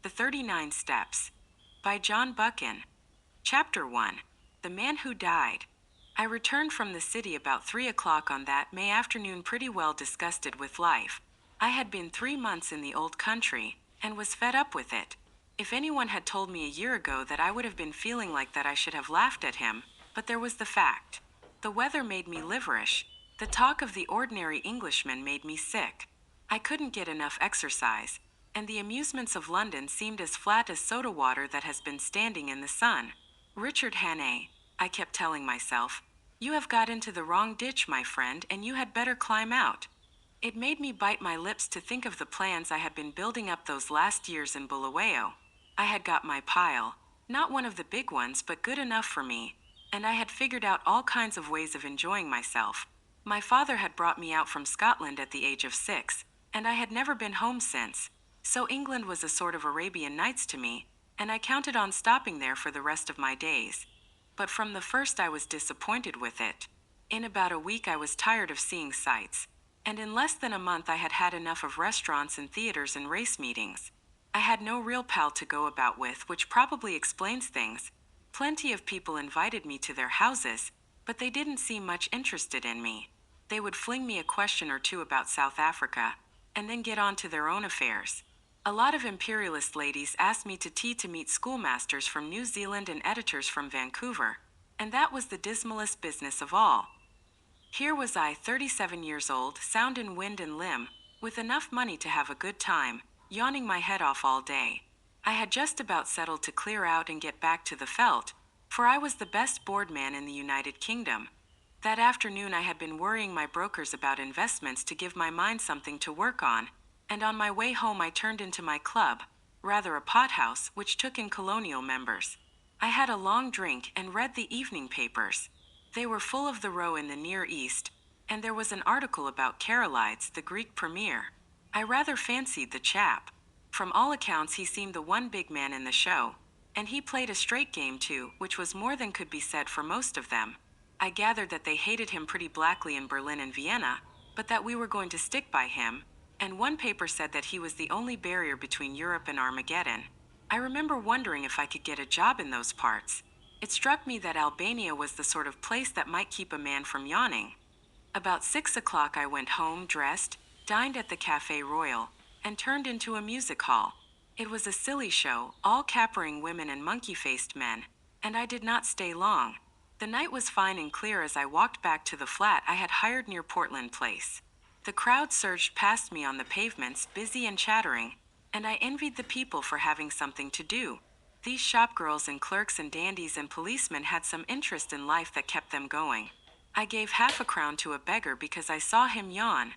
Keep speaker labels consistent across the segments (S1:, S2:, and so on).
S1: The 39 Steps by John Buchan. Chapter 1. The Man Who Died. I returned from the city about 3 o'clock on that May afternoon pretty well disgusted with life. I had been 3 months in the old country, and was fed up with it. If anyone had told me a year ago that I would have been feeling like that, I should have laughed at him, but there was the fact. The weather made me liverish. The talk of the ordinary Englishman made me sick. I couldn't get enough exercise, and the amusements of London seemed as flat as soda water that has been standing in the sun. Richard Hannay, I kept telling myself, you have got into the wrong ditch, my friend, and you had better climb out. It made me bite my lips to think of the plans I had been building up those last years in Bulawayo. I had got my pile, not one of the big ones, but good enough for me, and I had figured out all kinds of ways of enjoying myself. My father had brought me out from Scotland at the age of 6, and I had never been home since, so England was a sort of Arabian Nights to me, and I counted on stopping there for the rest of my days. But from the first I was disappointed with it. In about a week I was tired of seeing sights, and in less than a month I had had enough of restaurants and theaters and race meetings. I had no real pal to go about with, which probably explains things. Plenty of people invited me to their houses, but they didn't seem much interested in me. They would fling me a question or two about South Africa, and then get on to their own affairs. A lot of imperialist ladies asked me to tea to meet schoolmasters from New Zealand and editors from Vancouver, and that was the dismalest business of all. Here was I, 37 years old, sound in wind and limb, with enough money to have a good time, yawning my head off all day. I had just about settled to clear out and get back to the veldt, for I was the best board man in the United Kingdom. That afternoon I had been worrying my brokers about investments to give my mind something to work on, and on my way home I turned into my club, rather a pothouse, which took in colonial members. I had a long drink and read the evening papers. They were full of the row in the Near East, and there was an article about Karolides, the Greek premier. I rather fancied the chap. From all accounts he seemed the one big man in the show, and he played a straight game too, which was more than could be said for most of them. I gathered that they hated him pretty blackly in Berlin and Vienna, but that we were going to stick by him, and one paper said that he was the only barrier between Europe and Armageddon. I remember wondering if I could get a job in those parts. It struck me that Albania was the sort of place that might keep a man from yawning. About 6 o'clock I went home, dressed, dined at the Café Royal, and turned into a music hall. It was a silly show, all cappering women and monkey-faced men, and I did not stay long. The night was fine and clear as I walked back to the flat I had hired near Portland Place. The crowd surged past me on the pavements, busy and chattering, and I envied the people for having something to do. These shopgirls and clerks and dandies and policemen had some interest in life that kept them going. I gave half a crown to a beggar because I saw him yawn.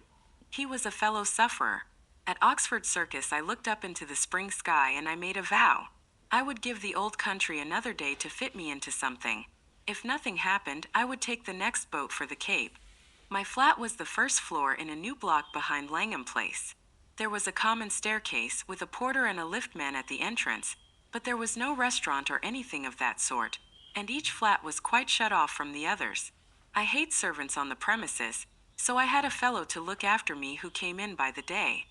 S1: He was a fellow sufferer. At Oxford Circus I looked up into the spring sky and I made a vow. I would give the old country another day to fit me into something. If nothing happened, I would take the next boat for the Cape. My flat was the first floor in a new block behind Langham Place. There was a common staircase with a porter and a liftman at the entrance, but there was no restaurant or anything of that sort, and each flat was quite shut off from the others. I hate servants on the premises, so I had a fellow to look after me who came in by the day.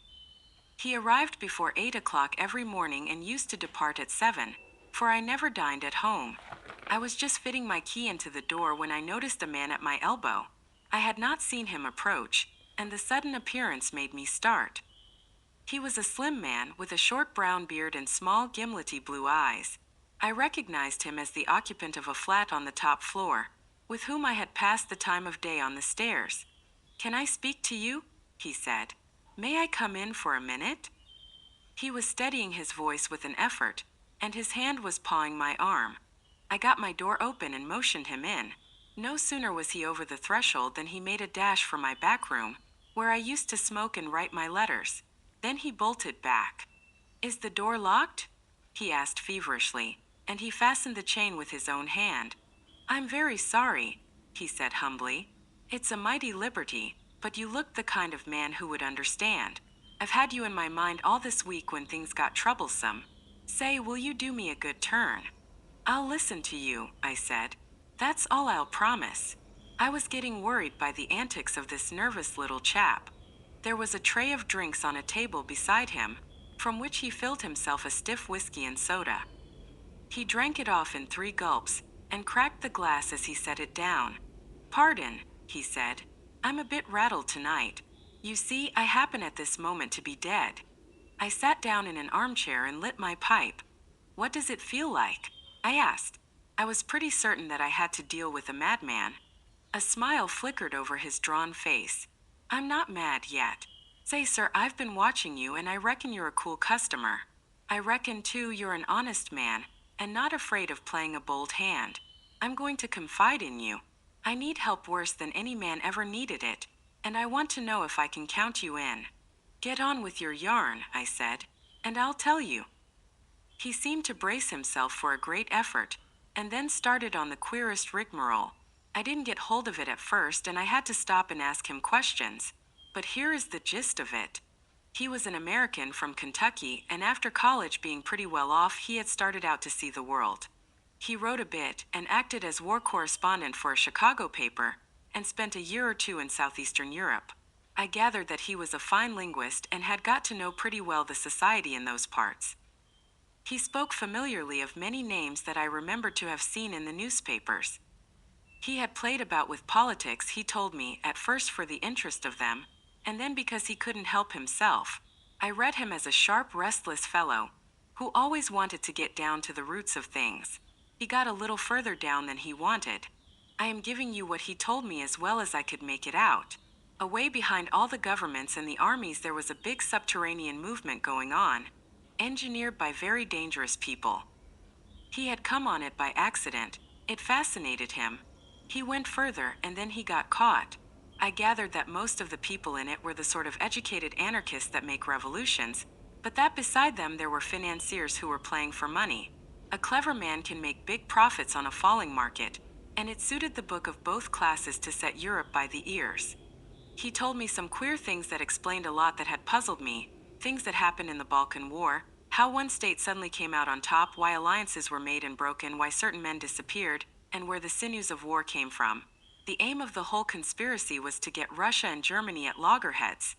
S1: He arrived before 8 o'clock every morning and used to depart at 7, for I never dined at home. I was just fitting my key into the door when I noticed a man at my elbow. I had not seen him approach, and the sudden appearance made me start. He was a slim man with a short brown beard and small gimlety blue eyes. I recognized him as the occupant of a flat on the top floor, with whom I had passed the time of day on the stairs. "Can I speak to you?" he said. "May I come in for a minute?" He was steadying his voice with an effort, and his hand was pawing my arm. I got my door open and motioned him in. No sooner was he over the threshold than he made a dash for my back room, where I used to smoke and write my letters. Then he bolted back. "Is the door locked?" he asked feverishly, and he fastened the chain with his own hand. "I'm very sorry," he said humbly. "It's a mighty liberty, but you looked the kind of man who would understand. I've had you in my mind all this week when things got troublesome. Say, will you do me a good turn?" "I'll listen to you," I said. "That's all I'll promise." I was getting worried by the antics of this nervous little chap. There was a tray of drinks on a table beside him, from which he filled himself a stiff whiskey and soda. He drank it off in 3 gulps, and cracked the glass as he set it down. "Pardon," he said. "I'm a bit rattled tonight. You see, I happen at this moment to be dead." I sat down in an armchair and lit my pipe. "What does it feel like?" I asked. I was pretty certain that I had to deal with a madman. A smile flickered over his drawn face. "I'm not mad yet. Say, sir, I've been watching you and I reckon you're a cool customer. I reckon, too, you're an honest man, and not afraid of playing a bold hand. I'm going to confide in you. I need help worse than any man ever needed it, and I want to know if I can count you in." "Get on with your yarn," I said, "and I'll tell you." He seemed to brace himself for a great effort, and then started on the queerest rigmarole. I didn't get hold of it at first, and I had to stop and ask him questions. But here is the gist of it. He was an American from Kentucky, and after college being pretty well off, he had started out to see the world. He wrote a bit and acted as war correspondent for a Chicago paper, and spent a year or 2 in southeastern Europe. I gathered that he was a fine linguist and had got to know pretty well the society in those parts. He spoke familiarly of many names that I remembered to have seen in the newspapers. He had played about with politics, he told me, at first for the interest of them, and then because he couldn't help himself. I read him as a sharp, restless fellow, who always wanted to get down to the roots of things. He got a little further down than he wanted. I am giving you what he told me as well as I could make it out. Away behind all the governments and the armies there was a big subterranean movement going on, engineered by very dangerous people. He had come on it by accident. It fascinated him. He went further, and then he got caught. I gathered that most of the people in it were the sort of educated anarchists that make revolutions, but that beside them there were financiers who were playing for money. A clever man can make big profits on a falling market, and it suited the book of both classes to set Europe by the ears. He told me some queer things that explained a lot that had puzzled me, things that happened in the Balkan War, how one state suddenly came out on top, why alliances were made and broken, why certain men disappeared, and where the sinews of war came from. The aim of the whole conspiracy was to get Russia and Germany at loggerheads.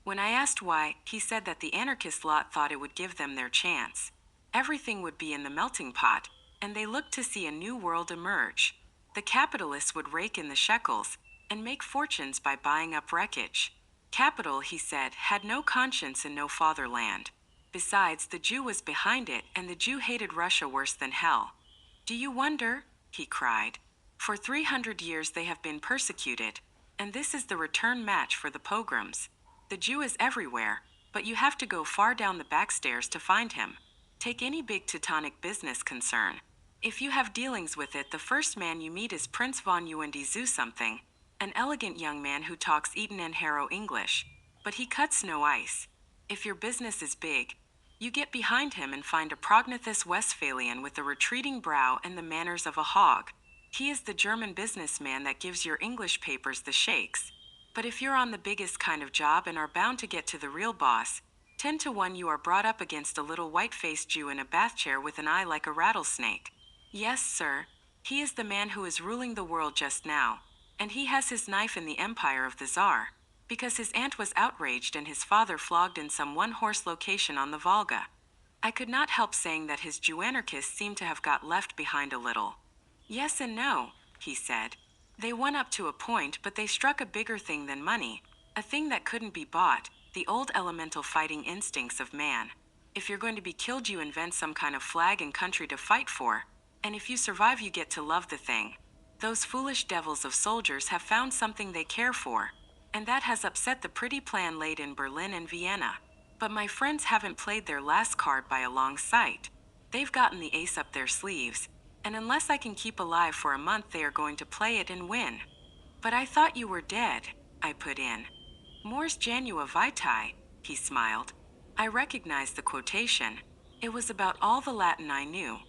S1: When I asked why, he said that the anarchist lot thought it would give them their chance. Everything would be in the melting pot, and they looked to see a new world emerge. The capitalists would rake in the shekels, and make fortunes by buying up wreckage. Capital, he said, had no conscience and no fatherland. Besides, the Jew was behind it, and the Jew hated Russia worse than hell. "Do you wonder?" he cried. "For 300 years they have been persecuted, and this is the return match for the pogroms. The Jew is everywhere, but you have to go far down the backstairs to find him. Take any big Teutonic business concern. If you have dealings with it, the first man you meet is Prince von Uendizu something, an elegant young man who talks Eton and Harrow English, but he cuts no ice. If your business is big, you get behind him and find a Prognathus Westphalian with a retreating brow and the manners of a hog. He is the German businessman that gives your English papers the shakes. But if you're on the biggest kind of job and are bound to get to the real boss, 10 to 1 you are brought up against a little white-faced Jew in a bath chair with an eye like a rattlesnake. Yes, sir, he is the man who is ruling the world just now, and he has his knife in the empire of the Tsar, because his aunt was outraged and his father flogged in some one-horse location on the Volga. I could not help saying that his Jew-anarchists seemed to have got left behind a little. Yes and no, he said. They won up to a point, but they struck a bigger thing than money, a thing that couldn't be bought, the old elemental fighting instincts of man. If you're going to be killed, you invent some kind of flag and country to fight for, and if you survive, you get to love the thing. Those foolish devils of soldiers have found something they care for, and that has upset the pretty plan laid in Berlin and Vienna. But my friends haven't played their last card by a long sight. They've gotten the ace up their sleeves, and unless I can keep alive for a month, they are going to play it and win. But I thought you were dead, I put in. Mors janua vitae, he smiled. I recognized the quotation. It was about all the Latin I knew.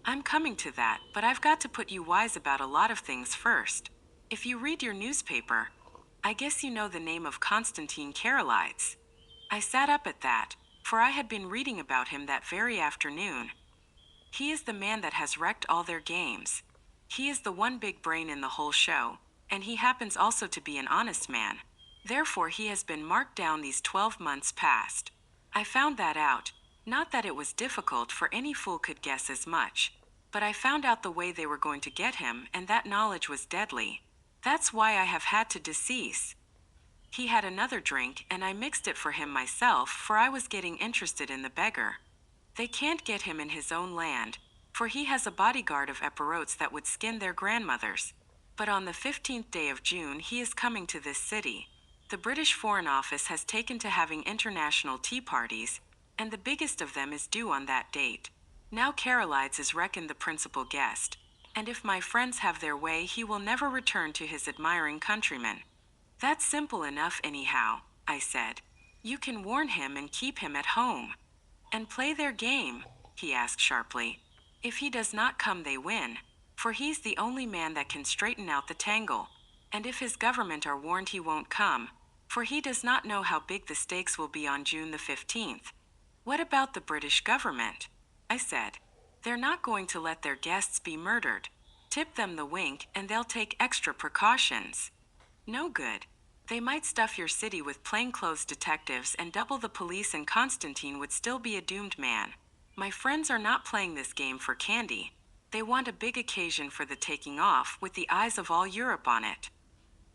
S1: I'm coming to that, but I've got to put you wise about a lot of things first. If you read your newspaper, I guess you know the name of Constantine Karolides. I sat up at that, for I had been reading about him that very afternoon. He is the man that has wrecked all their games. He is the one big brain in the whole show, and he happens also to be an honest man. Therefore he has been marked down these 12 months past. I found that out, Not that it was difficult, for any fool could guess as much. But I found out the way they were going to get him, and that knowledge was deadly. That's why I have had to decease. He had another drink, and I mixed it for him myself, for I was getting interested in the beggar. They can't get him in his own land, for he has a bodyguard of Epirotes that would skin their grandmothers. But on the 15th day of June he is coming to this city. The British Foreign Office has taken to having international tea parties, and the biggest of them is due on that date. Now Carolides is reckoned the principal guest, and if my friends have their way he will never return to his admiring countrymen. That's simple enough anyhow, I said. You can warn him and keep him at home. And play their game, he asked sharply. If he does not come they win, for he's the only man that can straighten out the tangle. And if his government are warned he won't come, for he does not know how big the stakes will be on June the 15th. What about the British government? I said. They're not going to let their guests be murdered. Tip them the wink and they'll take extra precautions. No good. They might stuff your city with plainclothes detectives and double the police, and Constantine would still be a doomed man. My friends are not playing this game for candy. They want a big occasion for the taking off, with the eyes of all Europe on it.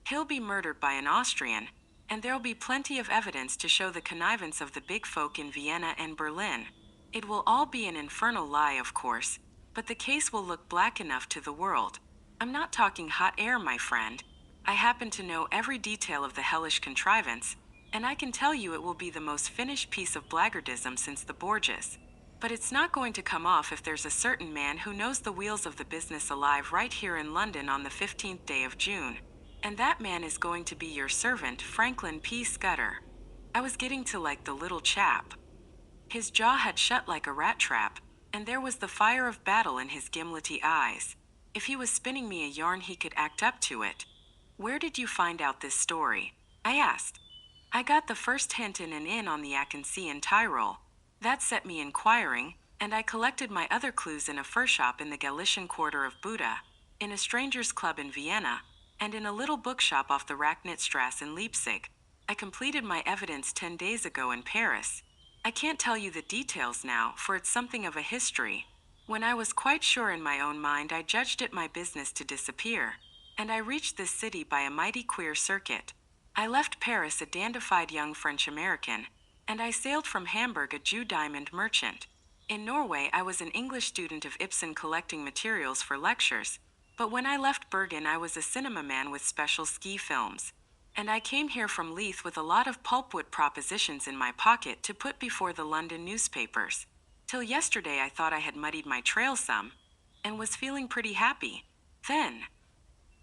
S1: He'll be murdered by an Austrian, and there'll be plenty of evidence to show the connivance of the big folk in Vienna and Berlin. It will all be an infernal lie, of course, but the case will look black enough to the world. I'm not talking hot air, my friend. I happen to know every detail of the hellish contrivance, and I can tell you it will be the most finished piece of blackguardism since the Borgias. But it's not going to come off if there's a certain man who knows the wheels of the business alive right here in London on the 15th day of June. And that man is going to be your servant, Franklin P. Scudder. I was getting to like the little chap. His jaw had shut like a rat trap, and there was the fire of battle in his gimlety eyes. If he was spinning me a yarn he could act up to it. Where did you find out this story? I asked. I got the first hint in an inn on the Aachen Sea in Tyrol. That set me inquiring, and I collected my other clues in a fur shop in the Galician quarter of Buda, in a stranger's club in Vienna, and in a little bookshop off the Racknitzstrasse in Leipzig. I completed my evidence 10 days ago in Paris. I can't tell you the details now, for it's something of a history. When I was quite sure in my own mind, I judged it my business to disappear. And I reached this city by a mighty queer circuit. I left Paris a dandified young French-American, and I sailed from Hamburg a Jew diamond merchant. In Norway I was an English student of Ibsen collecting materials for lectures, but when I left Bergen I was a cinema man with special ski films. And I came here from Leith with a lot of pulpwood propositions in my pocket to put before the London newspapers. Till yesterday I thought I had muddied my trail some, and was feeling pretty happy. Then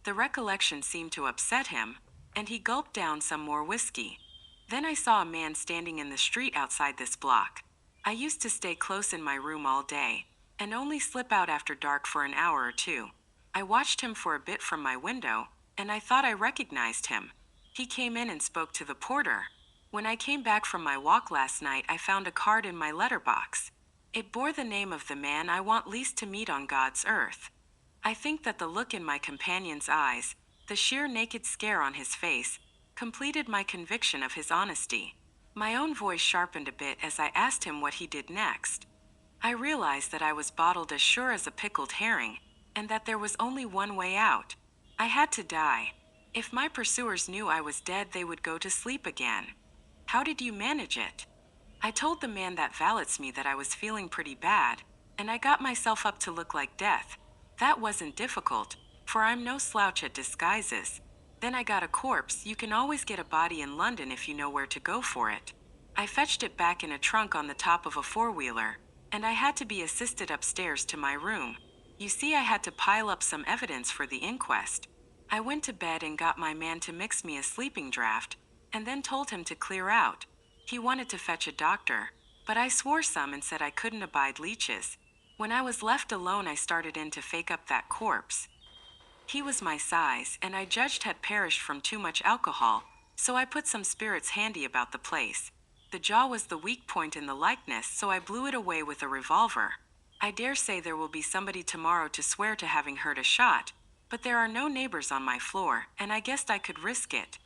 S1: the recollection seemed to upset him, and he gulped down some more whiskey. Then I saw a man standing in the street outside this block. I used to stay close in my room all day, and only slip out after dark for an hour or two. I watched him for a bit from my window, and I thought I recognized him. He came in and spoke to the porter. When I came back from my walk last night, I found a card in my letterbox. It bore the name of the man I want least to meet on God's earth. I think that the look in my companion's eyes, the sheer naked scare on his face, completed my conviction of his honesty. My own voice sharpened a bit as I asked him what he did next. I realized that I was bottled as sure as a pickled herring, and that there was only one way out. I had to die. If my pursuers knew I was dead, they would go to sleep again. How did you manage it? I told the man that valets me that I was feeling pretty bad, and I got myself up to look like death. That wasn't difficult, for I'm no slouch at disguises. Then I got a corpse. You can always get a body in London if you know where to go for it. I fetched it back in a trunk on the top of a four-wheeler, and I had to be assisted upstairs to my room. You see, I had to pile up some evidence for the inquest. I went to bed and got my man to mix me a sleeping draught, and then told him to clear out. He wanted to fetch a doctor, but I swore some and said I couldn't abide leeches. When I was left alone, I started in to fake up that corpse. He was my size, and I judged had perished from too much alcohol, so I put some spirits handy about the place. The jaw was the weak point in the likeness, so I blew it away with a revolver. I dare say there will be somebody tomorrow to swear to having heard a shot, but there are no neighbors on my floor, and I guessed I could risk it.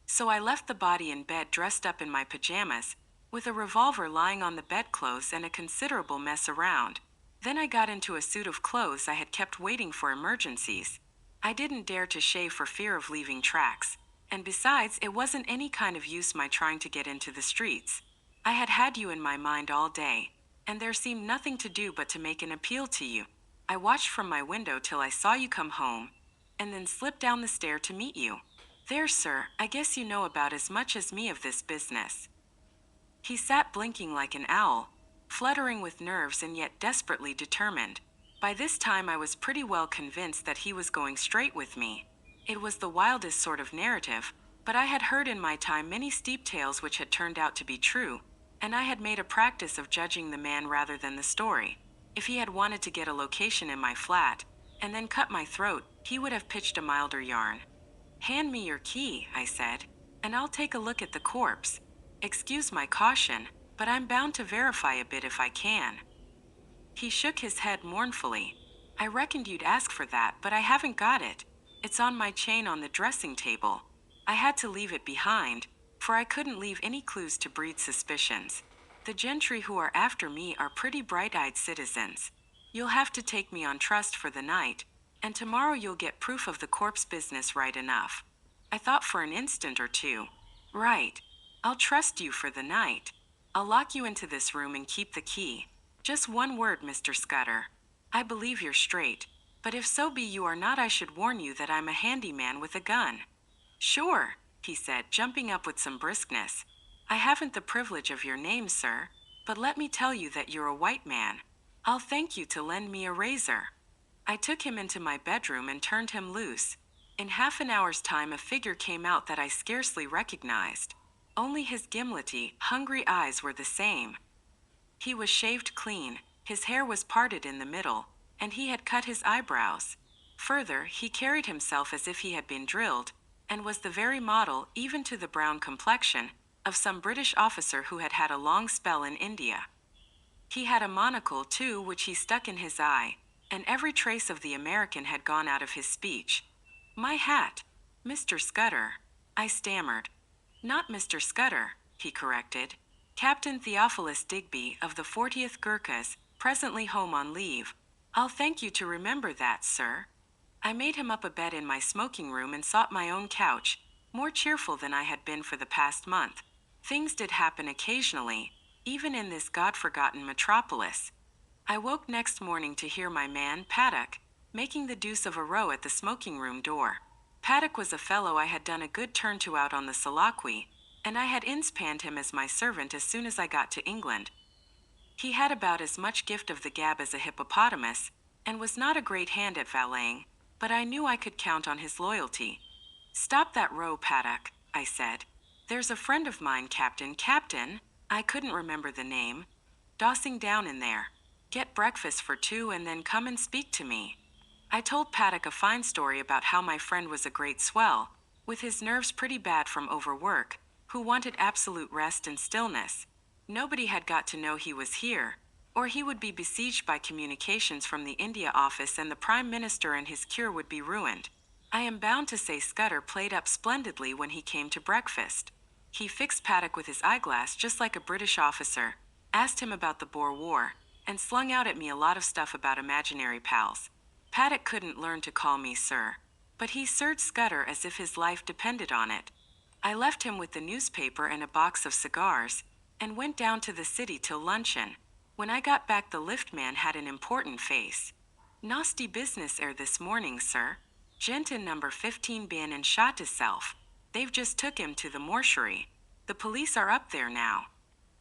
S1: So I left the body in bed dressed up in my pajamas, with a revolver lying on the bedclothes and a considerable mess around. Then I got into a suit of clothes I had kept waiting for emergencies. I didn't dare to shave for fear of leaving tracks, and besides, it wasn't any kind of use my trying to get into the streets. I had had you in my mind all day, and there seemed nothing to do but to make an appeal to you. I watched from my window till I saw you come home, and then slipped down the stair to meet you. There, sir, I guess you know about as much as me of this business." He sat blinking like an owl, fluttering with nerves and yet desperately determined. By this time I was pretty well convinced that he was going straight with me. It was the wildest sort of narrative, but I had heard in my time many steep tales which had turned out to be true, and I had made a practice of judging the man rather than the story. If he had wanted to get a location in my flat, and then cut my throat, he would have pitched a milder yarn. "Hand me your key," I said, "and I'll take a look at the corpse. Excuse my caution, but I'm bound to verify a bit if I can." He shook his head mournfully. "I reckoned you'd ask for that, but I haven't got it. It's on my chain on the dressing table. I had to leave it behind, for I couldn't leave any clues to breed suspicions. The gentry who are after me are pretty bright-eyed citizens. You'll have to take me on trust for the night, and tomorrow you'll get proof of the corpse business right enough." I thought for an instant or two. "Right. I'll trust you for the night. I'll lock you into this room and keep the key. Just one word, Mr. Scudder. I believe you're straight, but if so be you are not, I should warn you that I'm a handyman with a gun." "Sure," he said, jumping up with some briskness. "I haven't the privilege of your name, sir, but let me tell you that you're a white man. I'll thank you to lend me a razor." I took him into my bedroom and turned him loose. In half an hour's time a figure came out that I scarcely recognized. Only his gimlety, hungry eyes were the same. He was shaved clean, his hair was parted in the middle, and he had cut his eyebrows. Further, he carried himself as if he had been drilled, and was the very model, even to the brown complexion, of some British officer who had had a long spell in India. He had a monocle, too, which he stuck in his eye, and every trace of the American had gone out of his speech. "My hat, Mr. Scudder," I stammered. "Not Mr. Scudder," he corrected. "Captain Theophilus Digby of the 40th Gurkhas, presently home on leave. I'll thank you to remember that, sir." I made him up a bed in my smoking room and sought my own couch, more cheerful than I had been for the past month. Things did happen occasionally, even in this God-forgotten metropolis. I woke next morning to hear my man, Paddock, making the deuce of a row at the smoking room door. Paddock was a fellow I had done a good turn to out on the Solakwi, and I had inspanned him as my servant as soon as I got to England. He had about as much gift of the gab as a hippopotamus, and was not a great hand at valeting, but I knew I could count on his loyalty. "Stop that row, Paddock," I said. "There's a friend of mine, Captain, I couldn't remember the name, dossing down in there. Get breakfast for two and then come and speak to me." I told Paddock a fine story about how my friend was a great swell, with his nerves pretty bad from overwork, who wanted absolute rest and stillness. Nobody had got to know he was here, or he would be besieged by communications from the India office and the Prime Minister and his cure would be ruined. I am bound to say Scudder played up splendidly when he came to breakfast. He fixed Paddock with his eyeglass just like a British officer, asked him about the Boer War, and slung out at me a lot of stuff about imaginary pals. Paddock couldn't learn to call me sir, but he sirred Scudder as if his life depended on it. I left him with the newspaper and a box of cigars, and went down to the city till luncheon. When I got back the liftman had an important face. "Nasty business this morning, sir. Gent in number 15 been and shot hisself. They've just took him to the mortuary. The police are up there now."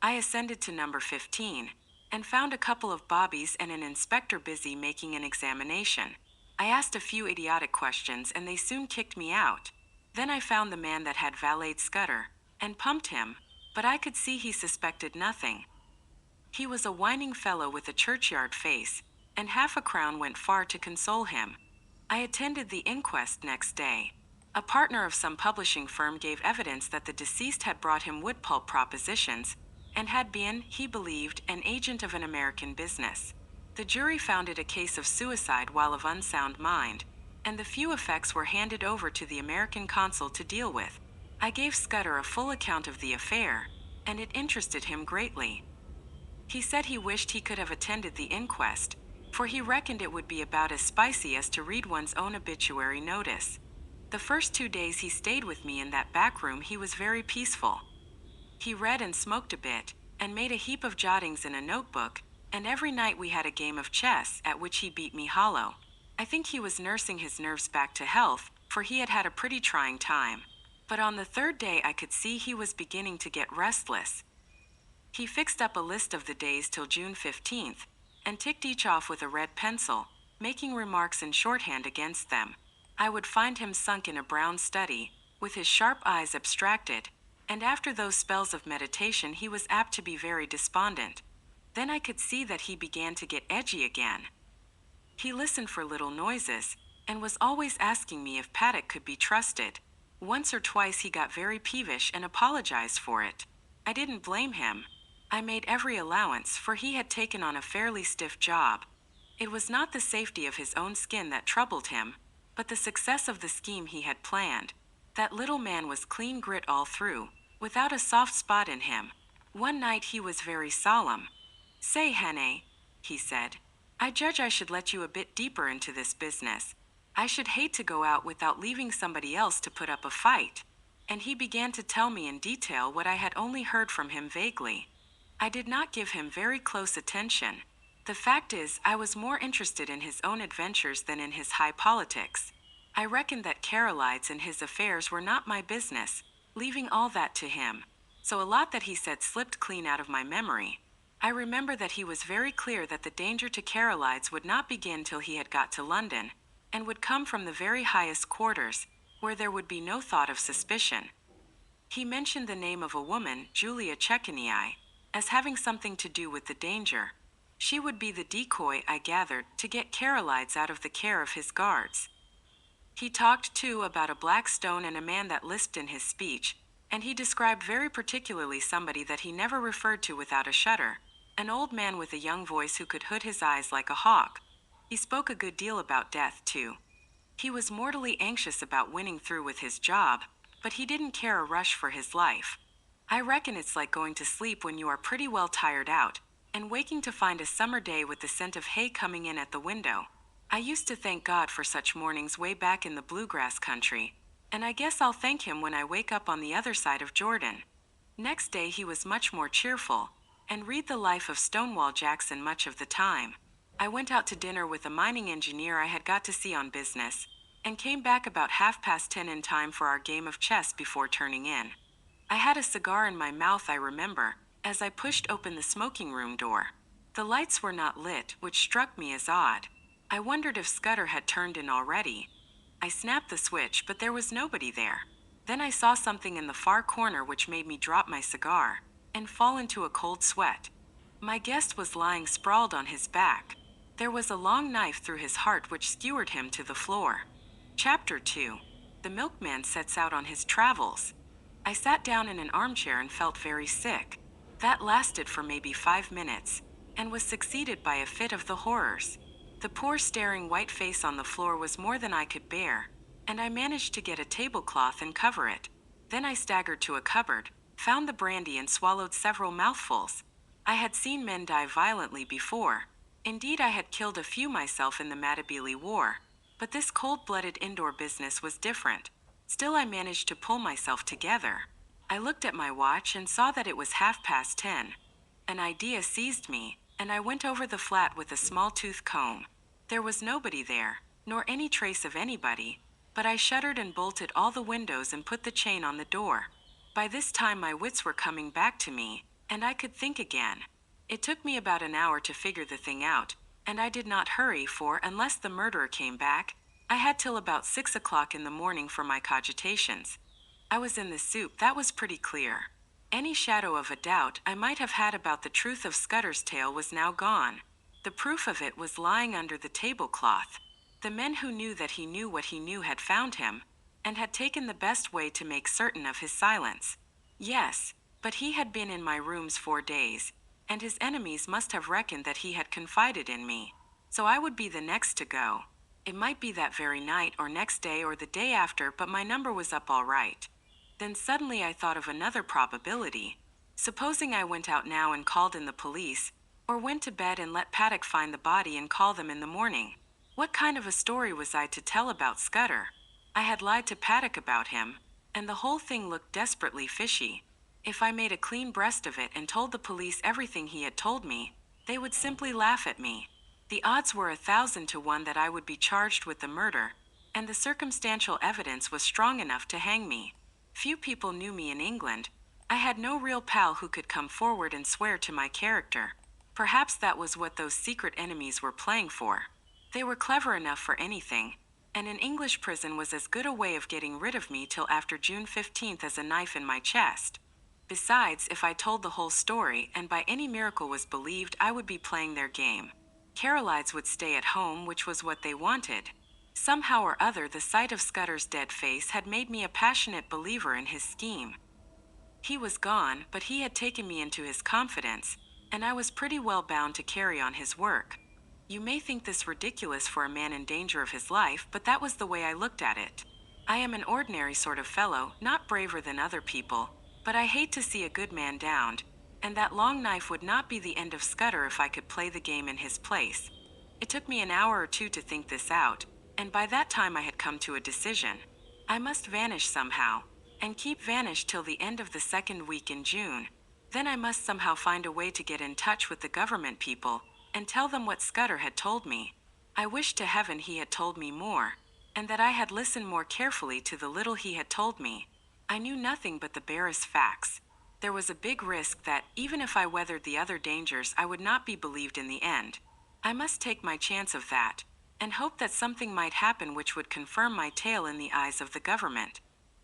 S1: I ascended to number 15, and found a couple of bobbies and an inspector busy making an examination. I asked a few idiotic questions and they soon kicked me out. Then I found the man that had valeted Scudder, and pumped him, but I could see he suspected nothing. He was a whining fellow with a churchyard face, and half a crown went far to console him. I attended the inquest next day. A partner of some publishing firm gave evidence that the deceased had brought him wood pulp propositions, and had been, he believed, an agent of an American business. The jury found it a case of suicide while of unsound mind, and the few effects were handed over to the American consul to deal with. I gave Scudder a full account of the affair, and it interested him greatly. He said he wished he could have attended the inquest, for he reckoned it would be about as spicy as to read one's own obituary notice. The first 2 days he stayed with me in that back room he was very peaceful. He read and smoked a bit, and made a heap of jottings in a notebook, and every night we had a game of chess at which he beat me hollow. I think he was nursing his nerves back to health, for he had had a pretty trying time. But on the third day I could see he was beginning to get restless. He fixed up a list of the days till June 15th, and ticked each off with a red pencil, making remarks in shorthand against them. I would find him sunk in a brown study, with his sharp eyes abstracted, and after those spells of meditation he was apt to be very despondent. Then I could see that he began to get edgy again. He listened for little noises, and was always asking me if Paddock could be trusted. Once or twice he got very peevish and apologized for it. I didn't blame him. I made every allowance, for he had taken on a fairly stiff job. It was not the safety of his own skin that troubled him, but the success of the scheme he had planned. That little man was clean grit all through, without a soft spot in him. One night he was very solemn. "Say, Hannay," he said, "I judge I should let you a bit deeper into this business. I should hate to go out without leaving somebody else to put up a fight." And he began to tell me in detail what I had only heard from him vaguely. I did not give him very close attention. The fact is, I was more interested in his own adventures than in his high politics. I reckoned that Carolides and his affairs were not my business, leaving all that to him. So a lot that he said slipped clean out of my memory. I remember that he was very clear that the danger to Carolides would not begin till he had got to London, and would come from the very highest quarters, where there would be no thought of suspicion. He mentioned the name of a woman, Julia Czechenii, as having something to do with the danger. She would be the decoy, I gathered, to get Carolides out of the care of his guards. He talked, too, about a black stone and a man that lisped in his speech, and he described very particularly somebody that he never referred to without a shudder, an old man with a young voice who could hood his eyes like a hawk. He spoke a good deal about death, too. He was mortally anxious about winning through with his job, but he didn't care a rush for his life. I reckon it's like going to sleep when you are pretty well tired out, and waking to find a summer day with the scent of hay coming in at the window. I used to thank God for such mornings way back in the bluegrass country, and I guess I'll thank him when I wake up on the other side of Jordan. Next day he was much more cheerful, and read the life of Stonewall Jackson much of the time. I went out to dinner with a mining engineer I had got to see on business, and came back about 10:30 in time for our game of chess before turning in. I had a cigar in my mouth, I remember, as I pushed open the smoking room door. The lights were not lit, which struck me as odd. I wondered if Scudder had turned in already. I snapped the switch, but there was nobody there. Then I saw something in the far corner which made me drop my cigar, and fall into a cold sweat. My guest was lying sprawled on his back. There was a long knife through his heart which skewered him to the floor. Chapter 2. The Milkman Sets Out on His Travels. I sat down in an armchair and felt very sick. That lasted for maybe 5 minutes, and was succeeded by a fit of the horrors. The poor staring white face on the floor was more than I could bear, and I managed to get a tablecloth and cover it. Then I staggered to a cupboard, found the brandy and swallowed several mouthfuls. I had seen men die violently before. Indeed, I had killed a few myself in the Matabele War, but this cold-blooded indoor business was different. Still, I managed to pull myself together. I looked at my watch and saw that it was 10:30. An idea seized me, and I went over the flat with a small tooth comb. There was nobody there, nor any trace of anybody, but I shuttered and bolted all the windows and put the chain on the door. By this time my wits were coming back to me, and I could think again. It took me about an hour to figure the thing out, and I did not hurry, for unless the murderer came back, I had till about 6 o'clock in the morning for my cogitations. I was in the soup, that was pretty clear. Any shadow of a doubt I might have had about the truth of Scudder's tale was now gone. The proof of it was lying under the tablecloth. The men who knew that he knew what he knew had found him, and had taken the best way to make certain of his silence. Yes, but he had been in my rooms 4 days, and his enemies must have reckoned that he had confided in me. So I would be the next to go. It might be that very night or next day or the day after, but my number was up all right. Then suddenly I thought of another probability. Supposing I went out now and called in the police, or went to bed and let Paddock find the body and call them in the morning. What kind of a story was I to tell about Scudder? I had lied to Paddock about him, and the whole thing looked desperately fishy. If I made a clean breast of it and told the police everything he had told me, they would simply laugh at me. The odds were 1,000 to 1 that I would be charged with the murder, and the circumstantial evidence was strong enough to hang me. Few people knew me in England. I had no real pal who could come forward and swear to my character. Perhaps that was what those secret enemies were playing for. They were clever enough for anything, and an English prison was as good a way of getting rid of me till after June 15th as a knife in my chest. Besides, if I told the whole story and by any miracle was believed, I would be playing their game. Carolides would stay at home, which was what they wanted. Somehow or other, the sight of Scudder's dead face had made me a passionate believer in his scheme. He was gone, but he had taken me into his confidence, and I was pretty well bound to carry on his work. You may think this ridiculous for a man in danger of his life, but that was the way I looked at it. I am an ordinary sort of fellow, not braver than other people, but I hate to see a good man downed, and that long knife would not be the end of Scudder if I could play the game in his place. It took me an hour or two to think this out, and by that time I had come to a decision. I must vanish somehow, and keep vanished till the end of the second week in June. Then I must somehow find a way to get in touch with the government people and tell them what Scudder had told me. I wished to heaven he had told me more, and that I had listened more carefully to the little he had told me. I knew nothing but the barest facts. There was a big risk that, even if I weathered the other dangers, I would not be believed in the end. I must take my chance of that, and hope that something might happen which would confirm my tale in the eyes of the government.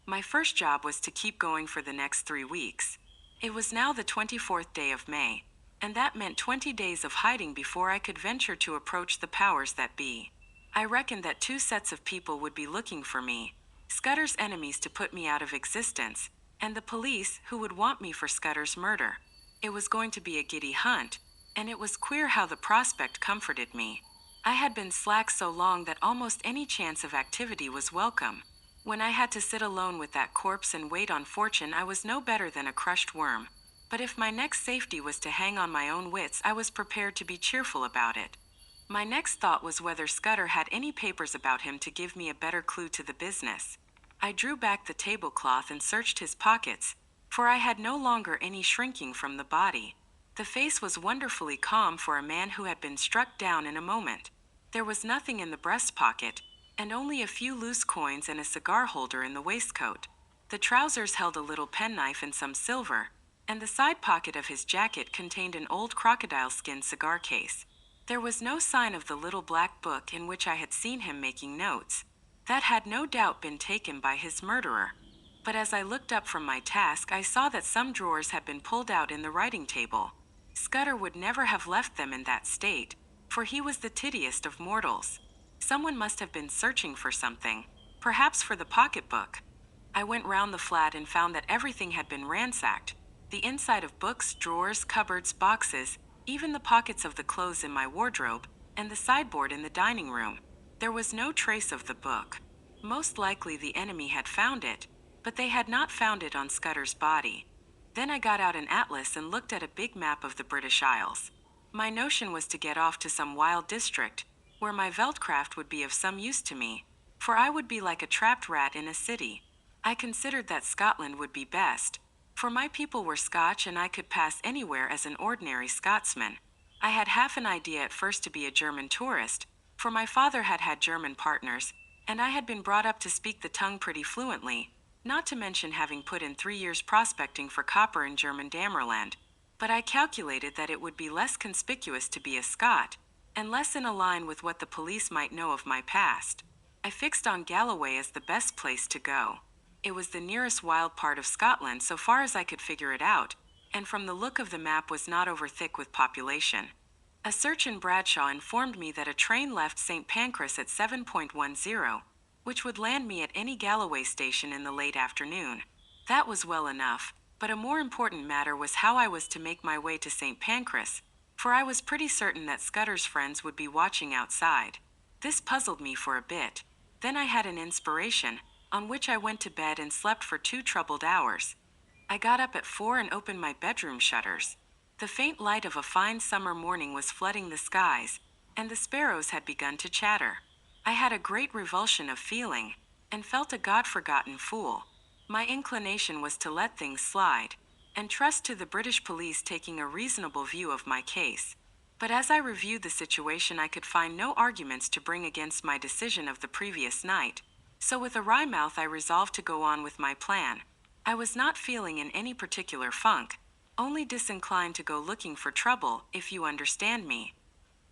S1: My first job was to keep going for the next 3 weeks. It was now the 24th day of May, and that meant 20 days of hiding before I could venture to approach the powers that be. I reckoned that 2 sets of people would be looking for me: Scudder's enemies to put me out of existence, and the police who would want me for Scudder's murder. It was going to be a giddy hunt, and it was queer how the prospect comforted me. I had been slack so long that almost any chance of activity was welcome. When I had to sit alone with that corpse and wait on fortune, I was no better than a crushed worm. But if my next safety was to hang on my own wits, I was prepared to be cheerful about it. My next thought was whether Scudder had any papers about him to give me a better clue to the business. I drew back the tablecloth and searched his pockets, for I had no longer any shrinking from the body. The face was wonderfully calm for a man who had been struck down in a moment. There was nothing in the breast pocket, and only a few loose coins and a cigar holder in the waistcoat. The trousers held a little penknife and some silver, and the side pocket of his jacket contained an old crocodile skin cigar case. There was no sign of the little black book in which I had seen him making notes. That had no doubt been taken by his murderer. But as I looked up from my task, I saw that some drawers had been pulled out in the writing table. Scudder would never have left them in that state, for he was the tiddiest of mortals. Someone must have been searching for something, perhaps for the pocketbook. I went round the flat and found that everything had been ransacked. The inside of books, drawers, cupboards, boxes, even the pockets of the clothes in my wardrobe, and the sideboard in the dining room. There was no trace of the book. Most likely the enemy had found it, but they had not found it on Scudder's body. Then I got out an atlas and looked at a big map of the British Isles. My notion was to get off to some wild district, where my veldcraft would be of some use to me, for I would be like a trapped rat in a city. I considered that Scotland would be best, for my people were Scotch and I could pass anywhere as an ordinary Scotsman. I had half an idea at first to be a German tourist, for my father had had German partners, and I had been brought up to speak the tongue pretty fluently, not to mention having put in 3 years prospecting for copper in German Damerland. But I calculated that it would be less conspicuous to be a Scot, and less in a line with what the police might know of my past. I fixed on Galloway as the best place to go. It was the nearest wild part of Scotland so far as I could figure it out, and from the look of the map was not over thick with population. A search in Bradshaw informed me that a train left St. Pancras at 7:10, which would land me at any Galloway station in the late afternoon. That was well enough, but a more important matter was how I was to make my way to St. Pancras, for I was pretty certain that Scudder's friends would be watching outside. This puzzled me for a bit. Then I had an inspiration, on which I went to bed and slept for 2 troubled hours. I got up at 4 and opened my bedroom shutters. The faint light of a fine summer morning was flooding the skies, and the sparrows had begun to chatter. I had a great revulsion of feeling, and felt a God-forgotten fool. My inclination was to let things slide, and trust to the British police taking a reasonable view of my case. But as I reviewed the situation, I could find no arguments to bring against my decision of the previous night, so with a wry mouth I resolved to go on with my plan. I was not feeling in any particular funk, only disinclined to go looking for trouble, if you understand me.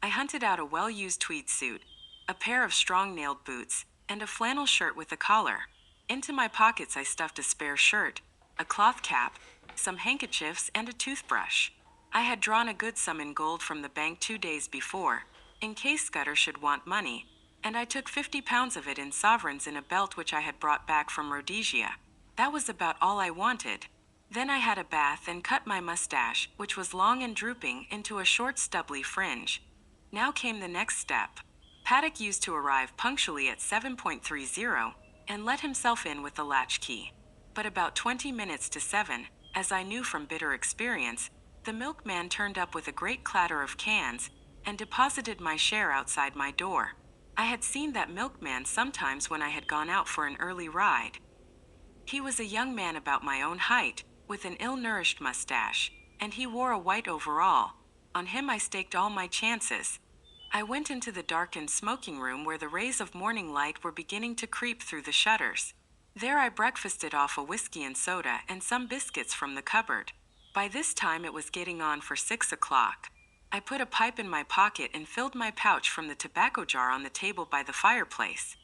S1: I hunted out a well-used tweed suit, a pair of strong-nailed boots, and a flannel shirt with a collar. Into my pockets I stuffed a spare shirt, a cloth cap, some handkerchiefs, and a toothbrush. I had drawn a good sum in gold from the bank 2 days before, in case Scudder should want money, and I took 50 pounds of it in sovereigns in a belt which I had brought back from Rhodesia. That was about all I wanted. Then I had a bath and cut my mustache, which was long and drooping, into a short stubbly fringe. Now came the next step. Paddock used to arrive punctually at 7:30 and let himself in with a latchkey. But about 20 minutes to 7, as I knew from bitter experience, the milkman turned up with a great clatter of cans and deposited my share outside my door. I had seen that milkman sometimes when I had gone out for an early ride. He was a young man about my own height, with an ill-nourished mustache, and he wore a white overall. On him I staked all my chances. I went into the darkened smoking room where the rays of morning light were beginning to creep through the shutters. There I breakfasted off a whiskey and soda and some biscuits from the cupboard. By this time it was getting on for 6 o'clock. I put a pipe in my pocket and filled my pouch from the tobacco jar on the table by the fireplace.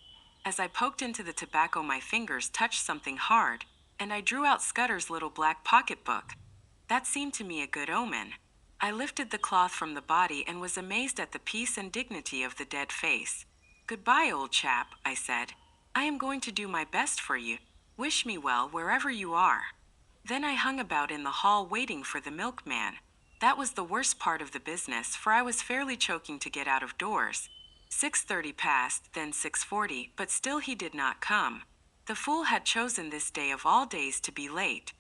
S1: As I poked into the tobacco, my fingers touched something hard, and I drew out Scudder's little black pocketbook. That seemed to me a good omen. I lifted the cloth from the body and was amazed at the peace and dignity of the dead face. "Goodbye, old chap," I said. "I am going to do my best for you. Wish me well wherever you are." Then I hung about in the hall waiting for the milkman. That was the worst part of the business, for I was fairly choking to get out of doors. 6:30 passed, then 6:40, but still he did not come. The fool had chosen this day of all days to be late.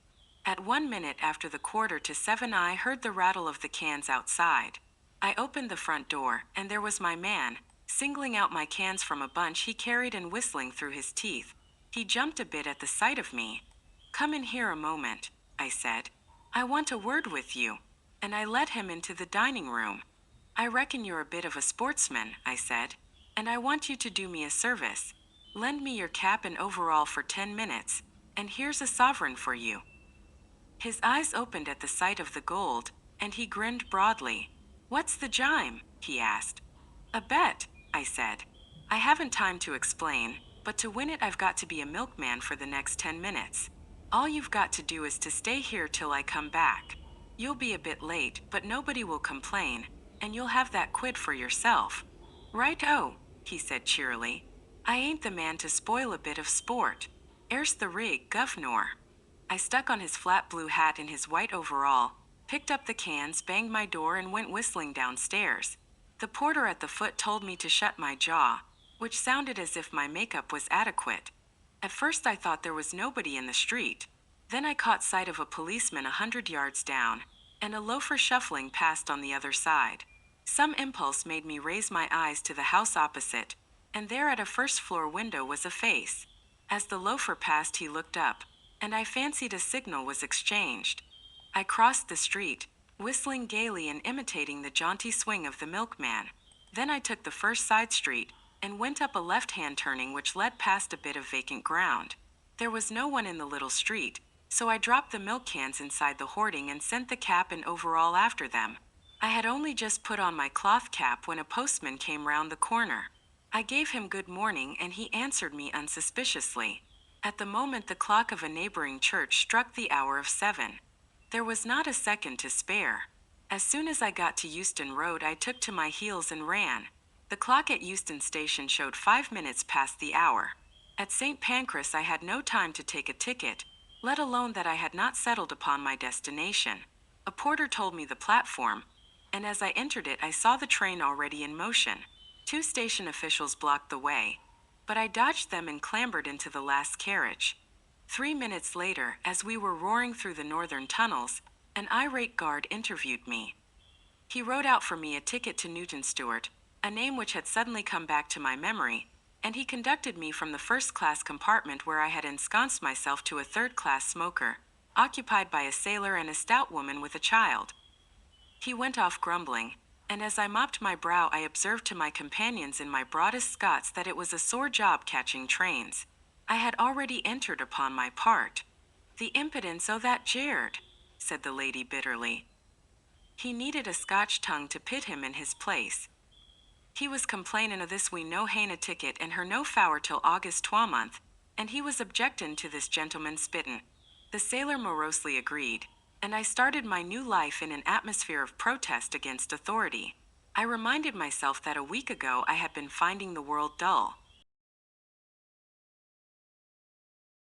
S1: At 1 minute after the 6:45 I heard the rattle of the cans outside. I opened the front door, and there was my man, singling out my cans from a bunch he carried and whistling through his teeth. He jumped a bit at the sight of me. "Come in here a moment," I said. "I want a word with you." And I led him into the dining room. "I reckon you're a bit of a sportsman," I said, "and I want you to do me a service. Lend me your cap and overall for 10 minutes, and here's a sovereign for you." His eyes opened at the sight of the gold, and he grinned broadly. "What's the jime?" he asked. "A bet," I said. "I haven't time to explain, but to win it I've got to be a milkman for the next 10 minutes. All you've got to do is to stay here till I come back. You'll be a bit late, but nobody will complain, and you'll have that quid for yourself." "Right-o," he said cheerily. "I ain't the man to spoil a bit of sport. 'Ere's the rig, guv'nor." I stuck on his flat blue hat and his white overall, picked up the cans, banged my door, and went whistling downstairs. The porter at the foot told me to shut my jaw, which sounded as if my makeup was adequate. At first I thought there was nobody in the street. Then I caught sight of a policeman 100 yards down, and a loafer shuffling past on the other side. Some impulse made me raise my eyes to the house opposite, and there at a first-floor window was a face. As the loafer passed he looked up, and I fancied a signal was exchanged. I crossed the street, whistling gaily and imitating the jaunty swing of the milkman. Then I took the first side street, and went up a left-hand turning which led past a bit of vacant ground. There was no one in the little street, so I dropped the milk cans inside the hoarding and sent the cap and overall after them. I had only just put on my cloth cap when a postman came round the corner. I gave him good morning, and he answered me unsuspiciously. At the moment the clock of a neighboring church struck the hour of 7. There was not a second to spare. As soon as I got to Euston Road I took to my heels and ran. The clock at Euston Station showed 5 minutes past the hour. At St. Pancras I had no time to take a ticket, let alone that I had not settled upon my destination. A porter told me the platform, and as I entered it I saw the train already in motion. 2 station officials blocked the way, but I dodged them and clambered into the last carriage. 3 minutes later, as we were roaring through the northern tunnels, an irate guard interviewed me. He wrote out for me a ticket to Newton Stewart, a name which had suddenly come back to my memory, and he conducted me from the first-class compartment where I had ensconced myself to a third-class smoker, occupied by a sailor and a stout woman with a child. He went off grumbling, and as I mopped my brow I observed to my companions in my broadest Scots that it was a sore job catching trains. I had already entered upon my part. "The impudence o' that Jaird," said the lady bitterly. He needed a Scotch tongue to pit him in his place. He was complainin' o' this we no hain a ticket and her no fower till August 12th, and he was objectin' to this gentleman spittin'. The sailor morosely agreed, and I started my new life in an atmosphere of protest against authority. I reminded myself that a week ago I had been finding the world dull,